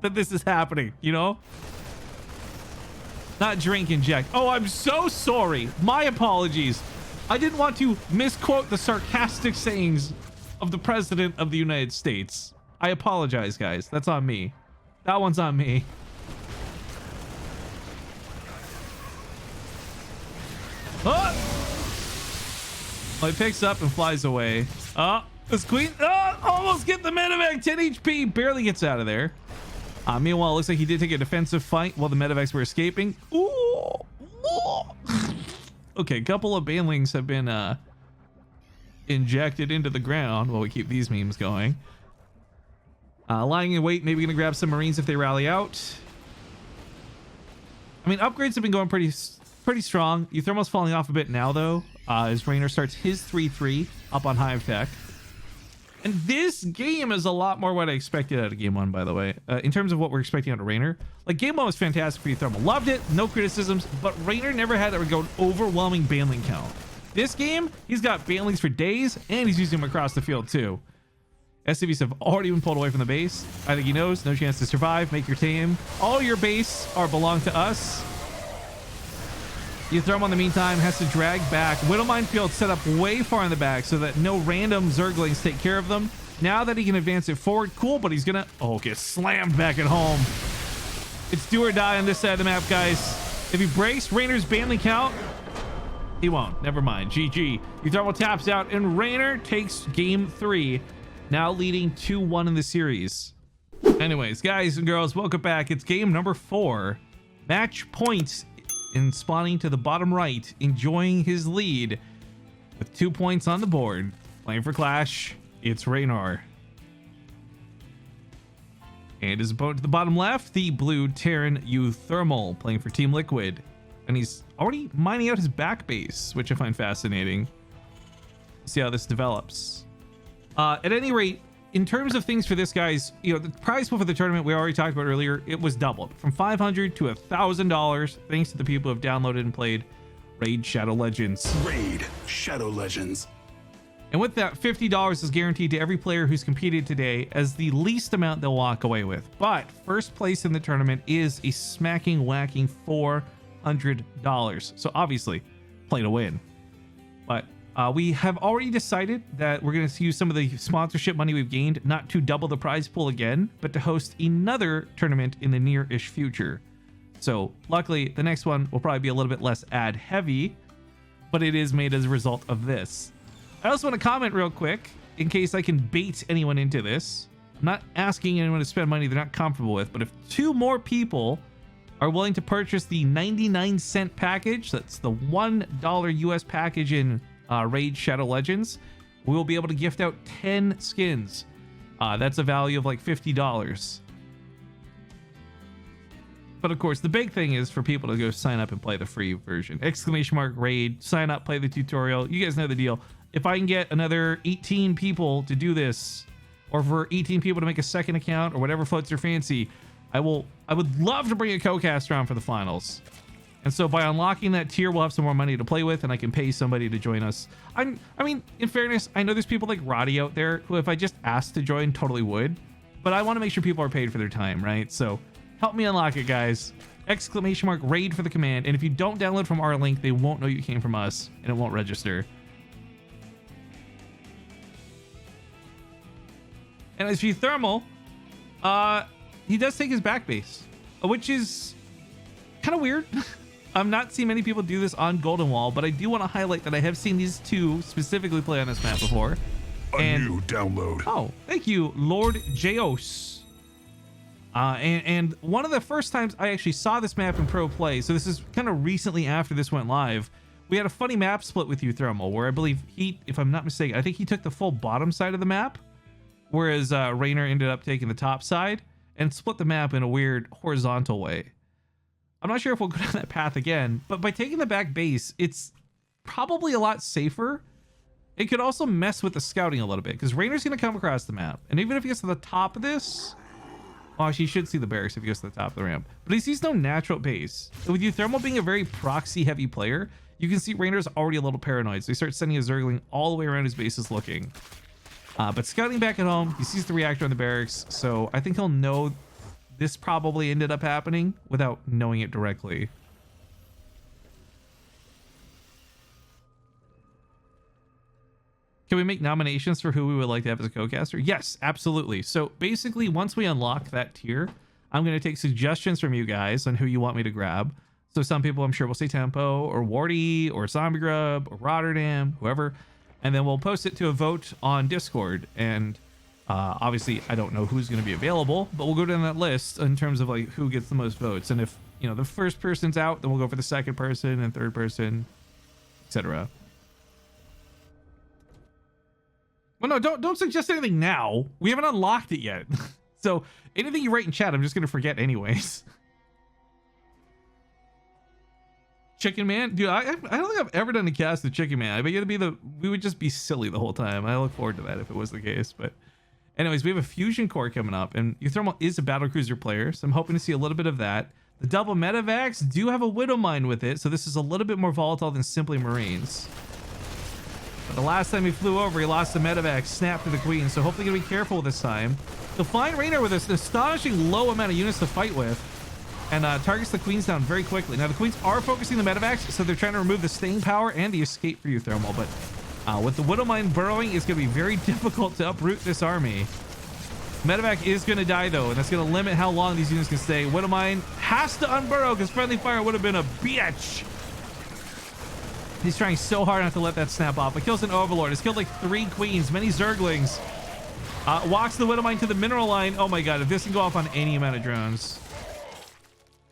that this is happening, you know? Not drink inject. Oh, I'm so sorry. My apologies. I didn't want to misquote the sarcastic sayings of the president of the United States. I apologize, guys. That's on me. That one's on me. Oh! Well, he picks up and flies away. Oh, this queen. Oh, almost get the medevac. 10 HP. Barely gets out of there. Meanwhile, it looks like he did take a defensive fight while the medevacs were escaping. Ooh. Okay, a couple of banelings have been injected into the ground while we keep these memes going. Lying in wait, maybe gonna grab some Marines if they rally out. I mean, upgrades have been going pretty strong. uThermal's falling off a bit now, though, as Reynor starts his 3-3 up on Hive Tech. And this game is a lot more what I expected out of Game 1, by the way, in terms of what we're expecting out of Reynor. Like, Game 1 was fantastic for uThermal. Loved it, no criticisms, but Reynor never had an overwhelming baneling count. This game, he's got banelings for days, and he's using them across the field, too. SCVs have already been pulled away from the base. I think he knows, no chance to survive, make your team. All your base belong to us. uThermal, in the meantime, has to drag back. Widow Minefield set up way far in the back so that no random Zerglings take care of them. Now that he can advance it forward, cool, but he's gonna... Oh, get slammed back at home. It's do or die on this side of the map, guys. If he breaks Raynor's baneling count, he won't. Never mind. GG. uThermal taps out, and Reynor takes game 3, now leading 2-1 in the series. Anyways, guys and girls, welcome back. It's game number 4. Match points in spawning to the bottom right, enjoying his lead with 2 points on the board. Playing for Clash, it's Reynor. And his opponent to the bottom left, the blue Terran uThermal, playing for Team Liquid. And he's already mining out his back base, which I find fascinating. Let's see how this develops. At any rate, in terms of things for this guy's, you know, the prize pool for the tournament we already talked about earlier, it was doubled from $500 to $1,000 thanks to the people who have downloaded and played Raid Shadow Legends. Raid Shadow Legends. And with that, $50 is guaranteed to every player who's competed today as the least amount they'll walk away with. But first place in the tournament is a smacking, whacking $400. So obviously, play to win. But we have already decided that we're going to use some of the sponsorship money we've gained not to double the prize pool again, but to host another tournament in the near-ish future. So luckily, the next one will probably be a little bit less ad heavy, but it is made as a result of this. I also want to comment real quick in case I can bait anyone into this. I'm not asking anyone to spend money they're not comfortable with, but if 2 more people are willing to purchase the 99-cent package, that's the $1 US package in Raid Shadow Legends, we will be able to gift out 10 skins. That's a value of like $50. But of course, the big thing is for people to go sign up and play the free version. !raid, sign up, play the tutorial. You guys know the deal. If I can get another 18 people to do this, or for 18 people to make a second account, or whatever floats your fancy, I would love to bring a co-caster on for the finals. And so by unlocking that tier, we'll have some more money to play with, and I can pay somebody to join us. I mean, in fairness, I know there's people like Roddy out there who, if I just asked to join, totally would. But I want to make sure people are paid for their time, right? So help me unlock it, guys. !raid for the command. And if you don't download from our link, they won't know you came from us, and it won't register. And as uThermal, he does take his back base, which is kind of weird. I'm not seeing many people do this on Golden Wall, but I do want to highlight that I have seen these 2 specifically play on this map before. New download. Oh, thank you, Lord Jaos. And one of the first times I actually saw this map in pro play, so this is kind of recently after this went live, we had a funny map split with uThermal, where I believe he, if I'm not mistaken, I think he took the full bottom side of the map, whereas Reynor ended up taking the top side and split the map in a weird horizontal way. I'm not sure if we'll go down that path again, but by taking the back base, it's probably a lot safer. It could also mess with the scouting a little bit because Reynor's going to come across the map. And even if he gets to the top of this, well, actually, he should see the barracks if he goes to the top of the ramp. But he sees no natural base. So with uThermal being a very proxy-heavy player, you can see Reynor's already a little paranoid. So he starts sending a Zergling all the way around his bases looking. But scouting back at home, he sees the reactor in the barracks. So I think he'll know this probably ended up happening without knowing it directly. Can we make nominations for who we would like to have as a co-caster? Yes, absolutely. So basically, once we unlock that tier, I'm going to take suggestions from you guys on who you want me to grab. So some people I'm sure will say Tempo or Wardy or Zombie Grub or Rotterdam, whoever. And then we'll post it to a vote on Discord. And obviously, I don't know who's going to be available, but we'll go down that list in terms of like who gets the most votes. And if, you know, the first person's out, then we'll go for the second person and third person, etc. Well, no, don't suggest anything now. We haven't unlocked it yet. So anything you write in chat, I'm just going to forget anyways. Chicken Man? Dude, I don't think I've ever done a cast of Chicken Man. I bet we would just be silly the whole time. I look forward to that if it was the case. But anyways, we have a Fusion Core coming up, and uThermal is a battlecruiser player, so I'm hoping to see a little bit of that. The double medevacs do have a Widow Mine with it, so this is a little bit more volatile than simply Marines. But the last time he flew over, he lost the medevac, snapped to the Queen, so hopefully gonna be careful this time. He'll find Reynor with an astonishing low amount of units to fight with, and targets the Queens down very quickly. Now the Queens are focusing the medevacs, so they're trying to remove the staying power and the escape for uThermal, but with the Widow Mine burrowing, it's gonna be very difficult to uproot this army. Medevac is gonna die though, and that's gonna limit how long these units can stay. Widow Mine has to unburrow because friendly fire would have been a bitch. He's trying so hard not to let that snap off. But kills an Overlord. Has killed like 3 Queens, many Zerglings. Walks the Widow Mine to the mineral line. Oh my god, if this can go off on any amount of drones.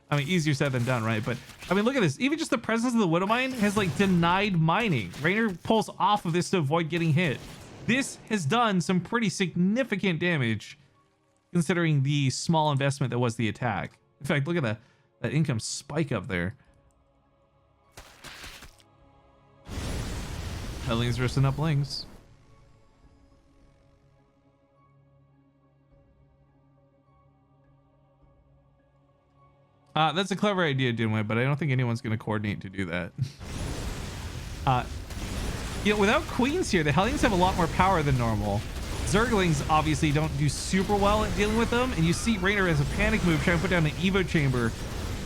I mean, easier said than done, right? But I mean, look at this. Even just the presence of the Widow Mine has like denied mining. Reynor pulls off of this to avoid getting hit. This has done some pretty significant damage considering the small investment that was the attack. In fact, look at that income spike up there. Hellings versus uplings. That's a clever idea, Dinway, but I don't think anyone's going to coordinate to do that. You know, without Queens here, the Hellions have a lot more power than normal. Zerglings obviously don't do super well at dealing with them, and you see Reynor as a panic move trying to put down an Evo chamber.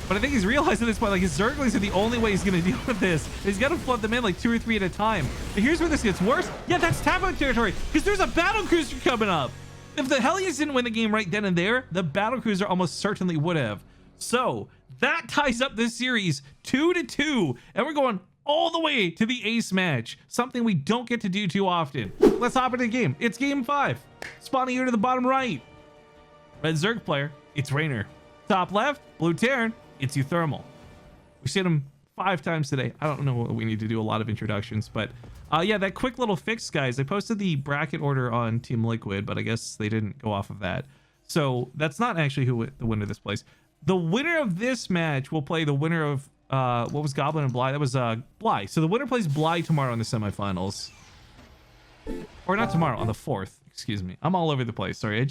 But I think he's realized at this point, like, his Zerglings are the only way he's going to deal with this. He's got to flood them in like 2 or 3 at a time. But here's where this gets worse. Yeah, that's tap-out territory, because there's a battlecruiser coming up. If the Hellions didn't win the game right then and there, the battlecruiser almost certainly would have. So that ties up this series 2-2, and we're going all the way to the ace match, something we don't get to do too often. Let's hop into the game. It's game 5. Spawning here to the bottom right. Red Zerg player, it's Reynor. Top left, blue Terran, it's uThermal. We've seen him 5 times today. I don't know what we need to do a lot of introductions, but yeah, that quick little fix, guys. I posted the bracket order on Team Liquid, but I guess they didn't go off of that. So that's not actually who the winner of this plays. The winner of this match will play the winner of what was Goblin and Bly? That was Bly. So the winner plays Bly tomorrow in the semifinals. Or not tomorrow, on the 4th. Excuse me. I'm all over the place. Sorry.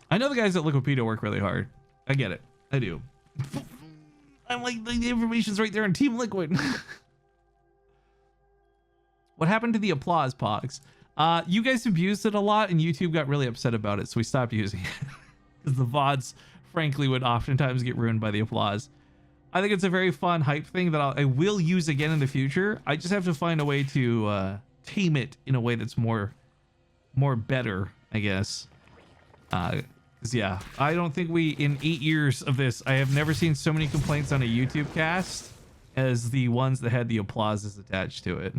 I know the guys at Liquipedia work really hard. I get it. I do. I'm like, the information's right there on Team Liquid. What happened to the applause, Pogs? You guys abused it a lot, and YouTube got really upset about it, so we stopped using it. Because the VODs, frankly, would oftentimes get ruined by the applause. I think it's a very fun hype thing that I will use again in the future. I just have to find a way to tame it in a way that's more better, I guess. Yeah, I don't think in 8 years of this, I have never seen so many complaints on a YouTube cast as the ones that had the applauses attached to it.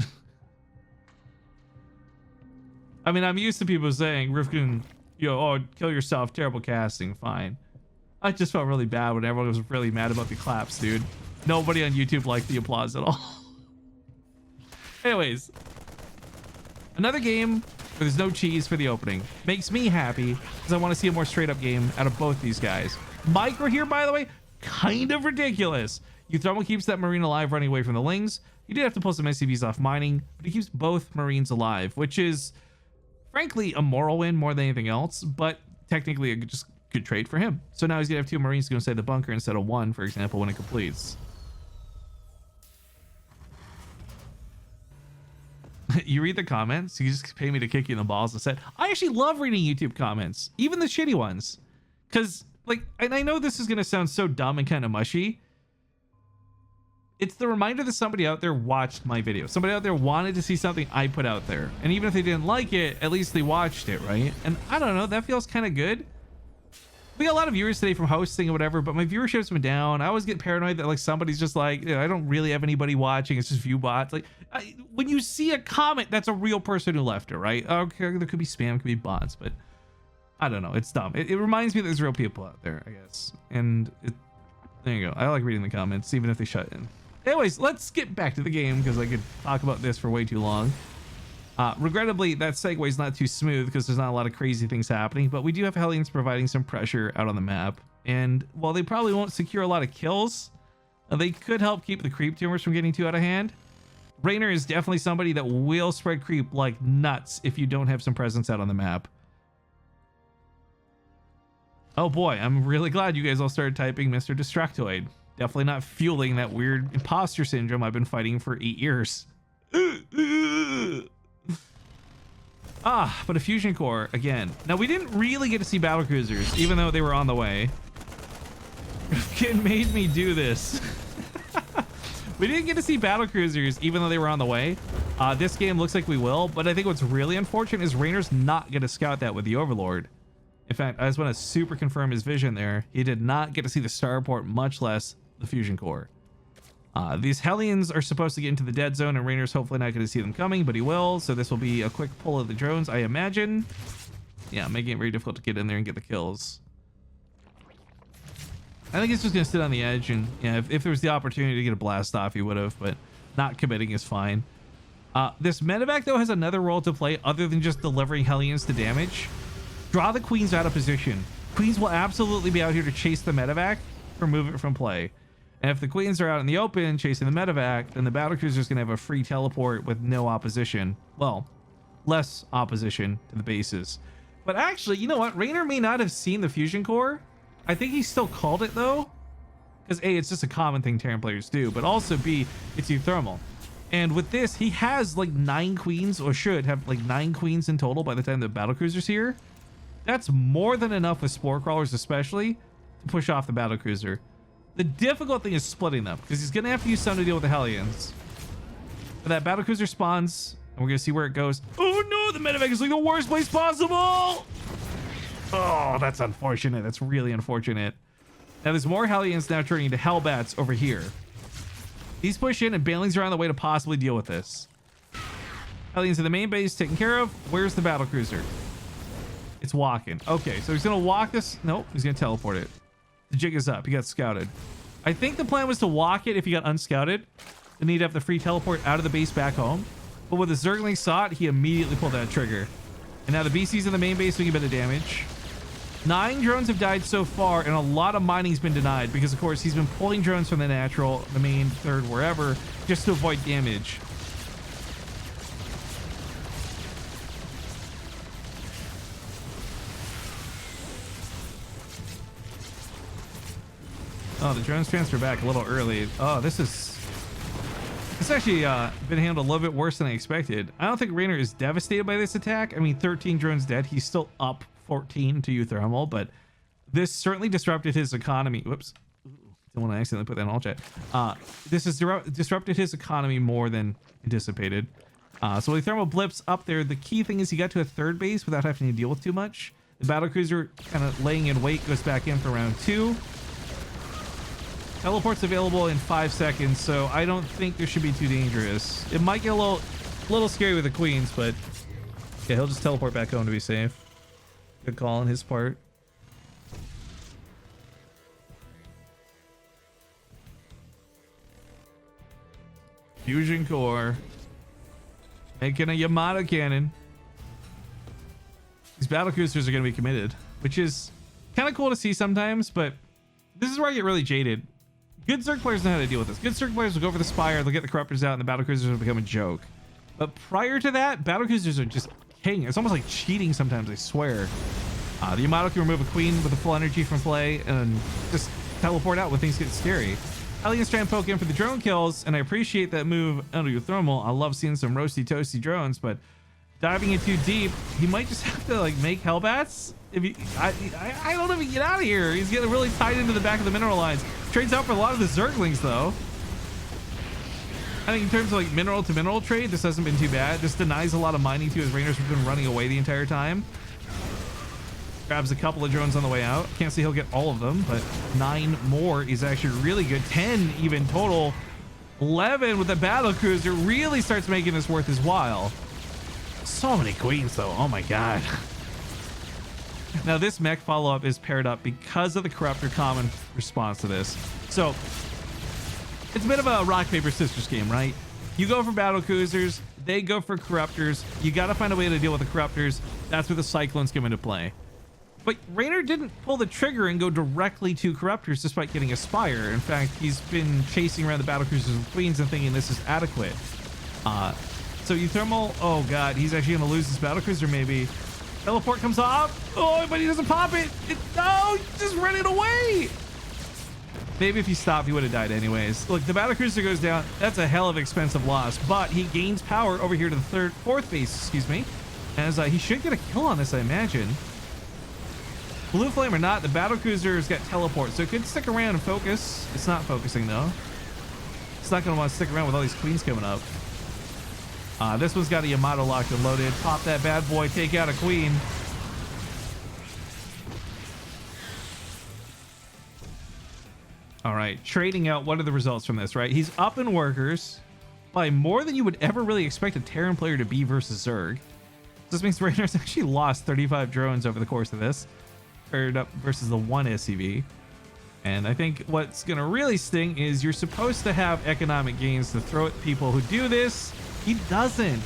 I mean, I'm used to people saying, Rifkin, oh, kill yourself, terrible casting, fine. I just felt really bad when everyone was really mad about the claps, dude. Nobody on YouTube liked the applause at all. Anyways, another game where there's no cheese for the opening. Makes me happy because I want to see a more straight up game out of both these guys. Micro here, by the way, kind of ridiculous. uThermal keeps that Marine alive running away from the Lings. He did have to pull some SCVs off mining, but he keeps both Marines alive, which is frankly a moral win more than anything else, but technically a just good trade for him. So now he's gonna have 2 Marines go inside the bunker instead of 1, for example, when it completes. You read the comments, you just pay me to kick you in the balls and said, I actually love reading YouTube comments, even the shitty ones. Cause like, and I know this is gonna sound so dumb and kind of mushy. It's the reminder that somebody out there watched my video. Somebody out there wanted to see something I put out there. And even if they didn't like it, at least they watched it, right? And I don't know, that feels kind of good. We got a lot of viewers today from hosting or whatever, but my viewership's been down. I always get paranoid that like somebody's just like, I don't really have anybody watching. It's just view bots. Like when you see a comment, that's a real person who left it, right? Okay, there could be spam, could be bots, but I don't know. It's dumb. It reminds me that there's real people out there, I guess. And there you go. I like reading the comments, even if they shut in. Anyways, let's get back to the game because I could talk about this for way too long. Regrettably, that segue is not too smooth because there's not a lot of crazy things happening, but we do have Hellions providing some pressure out on the map. And while they probably won't secure a lot of kills, they could help keep the creep tumors from getting too out of hand. Reynor is definitely somebody that will spread creep like nuts if you don't have some presence out on the map. Oh boy, I'm really glad you guys all started typing Mr. Destructoid. Definitely not fueling that weird imposter syndrome I've been fighting for 8 years. But a fusion core again. Now we didn't really get to see battle cruisers, even though they were on the way. It made me do this. We didn't get to see battle cruisers, even though they were on the way. This game looks like we will, but I think what's really unfortunate is Reynor's not going to scout that with the Overlord. In fact, I just want to super confirm his vision there. He did not get to see the starport, much less the fusion core. These Hellions are supposed to get into the dead zone, and Reynor's hopefully not going to see them coming, but he will. So this will be a quick pull of the drones, I imagine. Yeah, making it very difficult to get in there and get the kills. I think it's just going to sit on the edge, and yeah, if there was the opportunity to get a blast off, he would have, but not committing is fine. This medevac, though, has another role to play other than just delivering Hellions to damage. Draw the Queens out of position. Queens will absolutely be out here to chase the medevac or move it from play. And if the Queens are out in the open chasing the medevac, then the battlecruiser is going to have a free teleport with no opposition. Well, less opposition to the bases. But actually, you know what? Reynor may not have seen the fusion core. I think he still called it though. Because A, it's just a common thing Terran players do, but also B, it's uThermal. And with this, he has like 9 Queens, or should have like 9 Queens in total by the time the battlecruiser's here. That's more than enough with Spore Crawlers especially to push off the battlecruiser. The difficult thing is splitting them, because he's going to have to use some to deal with the Hellions. But that battlecruiser spawns, and we're going to see where it goes. Oh no, the medevac is like the worst place possible! Oh, that's unfortunate. That's really unfortunate. Now there's more Hellions now turning into Hellbats over here. These push in, and Banelings are on the way to possibly deal with this. Hellions in the main base taken care of. Where's the battlecruiser? It's walking. Okay, so he's gonna walk this. Nope, he's gonna teleport it. The jig is up. He got scouted. I think the plan was to walk it if he got unscouted. Then he'd have the free teleport out of the base back home. But when the Zergling saw it, he immediately pulled that trigger. And now the BC's in the main base doing a bit of damage. 9 drones have died so far, and a lot of mining's been denied because, of course, he's been pulling drones from the natural, the main, third, wherever, just to avoid damage. Oh, the drones transfer back a little early. Oh, this actually been handled a little bit worse than I expected. I don't think Reynor is devastated by this attack. I mean, 13 drones dead. He's still up 14 to uThermal, but this certainly disrupted his economy. Whoops. Don't want to accidentally put that in all chat. This has disrupted his economy more than anticipated. So with thermal blips up there, the key thing is he got to a third base without having to deal with too much. The battlecruiser kind of laying in wait goes back in for round 2. Teleport's available in 5 seconds, so I don't think this should be too dangerous. It might get a little scary with the Queens, but yeah, he'll just teleport back home to be safe. Good call on his part. Fusion core. Making a Yamato cannon. These battlecruisers are going to be committed, which is kind of cool to see sometimes, but this is where I get really jaded. Good Zerg players know how to deal with this. Good Zerg players will go for the Spire, they'll get the Corruptors out, and the Battlecruisers will become a joke. But prior to that, Battlecruisers are just king. It's almost like cheating sometimes, I swear. The Yamato can remove a Queen with a full energy from play and just teleport out when things get scary. Hellions try and poke in for the drone kills, and I appreciate that move under uThermal. I love seeing some roasty toasty drones, but diving in too deep, he might just have to like make Hellbats. If he, I don't know if he can get out of here. He's getting really tied into the back of the mineral lines. Trades out for a lot of the Zerglings though. I think in terms of like mineral to mineral trade, this hasn't been too bad. This denies a lot of mining too, as Reynor's been running away the entire time. Grabs a couple of drones on the way out. Can't say he'll get all of them, but 9 more is actually really good. 10 even total. 11 with the battle cruiser really starts making this worth his while. So many queens though. Oh my god. Now this mech follow-up is paired up because of the Corruptor common response to this. So it's a bit of a rock paper scissors game, right? You go for battle cruisers, they go for Corruptors. You got to find a way to deal with the Corruptors. That's where the Cyclones come into play. But Reynor didn't pull the trigger and go directly to Corruptors despite getting a Spire. In fact, he's been chasing around the battle cruisers and queens and thinking this is adequate. So uThermal, oh god, he's actually gonna lose his battle cruiser maybe. Teleport comes off. Oh, but he doesn't pop it. No, just run it away. Maybe if he stopped, he would have died anyways. Look, the battle cruiser goes down. That's a hell of an expensive loss, but he gains power over here to the fourth base, excuse me. As he should get a kill on this, I imagine. Blue flame or not, the battle cruiser's got teleport, so it could stick around and focus. It's not focusing though. It's not gonna want to stick around with all these queens coming up. This one's got a Yamato locked and loaded. Pop that bad boy, take out a queen. All right, trading out. What are the results from this, right? He's up in workers by more than you would ever really expect a Terran player to be versus Zerg. This means Reynor's actually lost 35 drones over the course of this, paired up versus the 1 SCV. And I think what's going to really sting is you're supposed to have economic gains to throw at people who do this. He doesn't.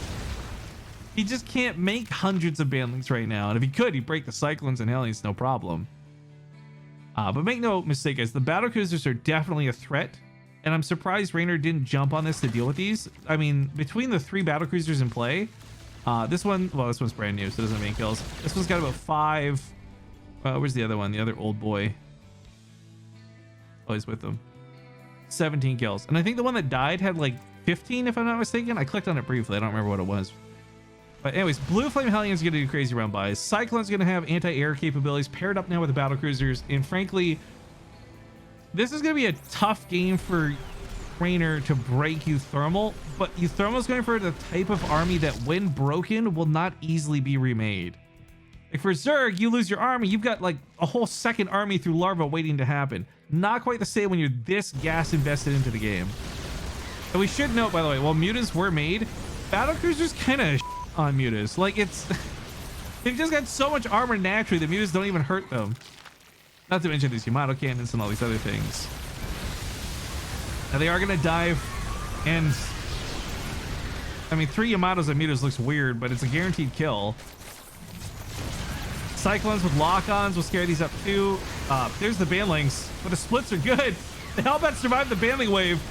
He just can't make hundreds of bandlings right now. And if he could, he'd break the Cyclones and Hellions, no problem. But make no mistake, guys, the battle cruisers are definitely a threat. And I'm surprised Reynor didn't jump on this to deal with these. I mean, between the 3 battle cruisers in play, this one, well, this one's brand new, so it doesn't have any kills. This one's got about 5. Where's the other one? The other old boy. Oh, he's with them. 17 kills. And I think the one that died had like 15, if I'm not mistaken. I clicked on it briefly. I don't remember what it was. But anyways, Blue Flame Hellions going to do crazy round buys. Cyclone's going to have anti-air capabilities paired up now with the battle cruisers. And frankly, this is going to be a tough game for Reynor to break uThermal. But uThermal's going for the type of army that, when broken, will not easily be remade. Like for Zerg, you lose your army, you've got like a whole second army through larva waiting to happen. Not quite the same when you're this gas invested into the game. And we should note, by the way, while mutas were made, battle cruisers kind of on mutas. Like it's they've just got so much armor naturally that mutas don't even hurt them. Not to mention these Yamato cannons and all these other things. Now they are gonna dive, and I mean 3 Yamatos on mutas looks weird, but it's a guaranteed kill. Cyclones with lock-ons will scare these up too. There's the bandlings, but the splits are good. The Hellbats survived the bandling wave.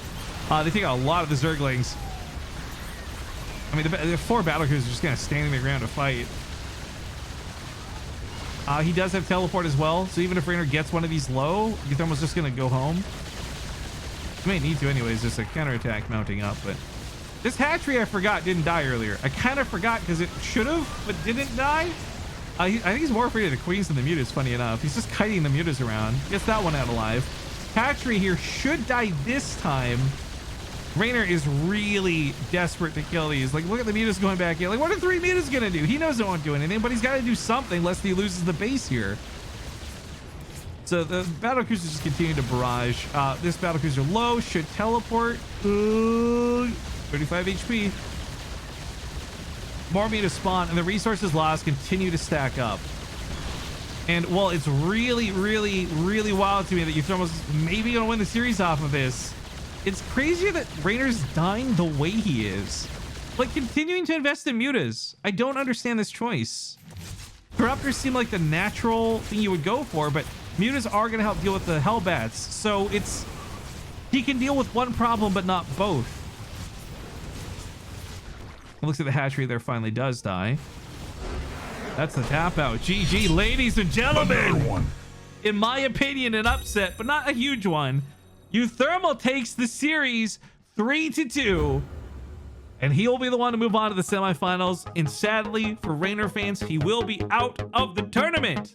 They take out a lot of the Zerglings. I mean, the 4 battle cruisers just kind of standing their ground to fight. He does have teleport as well, so even if Reynor gets one of these low, uThermal's just going to go home. He may need to anyways, just a counterattack mounting up, but this hatchery I forgot didn't die earlier. I kind of forgot because it should have, but didn't die. I think he's more afraid of the queens than the mutas, funny enough. He's just kiting the mutas around. Gets that one out alive. Hatchery here should die this time. Reynor is really desperate to kill these. Like, look at the mutas going back in. Like, what are 3 mutas gonna do? He knows it won't do anything, but he's got to do something lest he loses the base here. So the battle cruisers just continue to barrage. This battle cruiser low should teleport. 35 HP. More mutas spawn, and the resources lost continue to stack up. And well, it's really, really, really wild to me that uThermal's maybe gonna win the series off of this. It's crazier that Reynor's dying the way he is. Like, continuing to invest in mutas. I don't understand this choice. Corruptors seem like the natural thing you would go for, but mutas are gonna help deal with the Hellbats. So it's He can deal with one problem, but not both. It looks like the hatchery there finally does die. That's the tap out. GG, ladies and Another gentlemen. one. In my opinion, an upset, but not a huge one. uThermal takes the series 3-2. And he'll be the one to move on to the semifinals. And sadly, for Reynor fans, he will be out of the tournament.